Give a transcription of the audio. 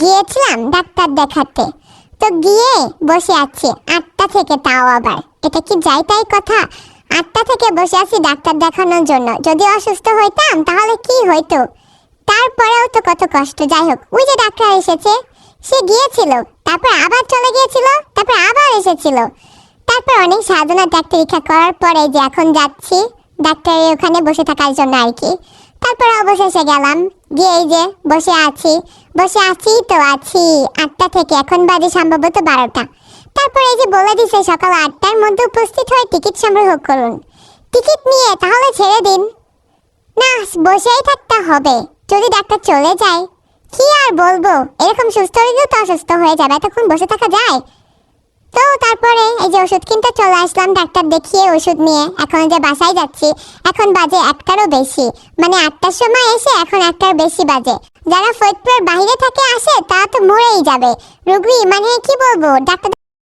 গিয়েছিলাম ডাক্তার দেখাতে। তো গিয়ে বসে আছি 8টা থেকে, তাও আবার এটা কি যাই তাই কথা? 8টা থেকে বসে আছি ডাক্তার দেখানোর জন্য। যদি অসুস্থ হইতাম তাহলে কি হইতো? তারপরেও তো কত কষ্ট। যাই হোক, ওই যে ডাক্তার এসেছে, সে গিয়েছিল, তারপর আবার চলে গিয়েছিল, তারপর আবার এসেছিল। তারপর অনেক সাধনা ত্যাগ পরীক্ষা করার পরে যে এখন যাচ্ছি ডাক্তারের ওখানে বসে থাকার জন্য আর কি। তারপর অবশেষে গেলাম, গিয়ে এই যে বসে আছি। বসে আছি তো আছি 8টা থেকে, এখন বাজে সম্ভবত 12টা। তারপর এই যে বলে দিছে সকাল 8টার মধ্যে উপস্থিত হয়ে টিকিট সংগ্রহ করুন। টিকিট নিয়ে তাহলে ছেড়ে দিন না, বসেই থাকতে হবে। যদি ডাক্তার চলে যায় কি আর বলবো, এরকম সুস্থ হলেও তো অসুস্থ হয়ে যাবে, এতক্ষণ বসে থাকা যায়? তো তারপরে এই যে ওষুধ কিনতে চলে আসলাম, ডাক্তার দেখিয়ে ওষুধ নিয়ে এখন যে বাসায় যাচ্ছি। এখন বাজে 1টারও বেশি, মানে 8টার সময় এসে এখন 1টার বেশি বাজে। যারা ফরিদপুরের বাইরে থাকে আসে তারা তো মরেই যাবে। রোগী মানে কি বলবো, ডাক্তার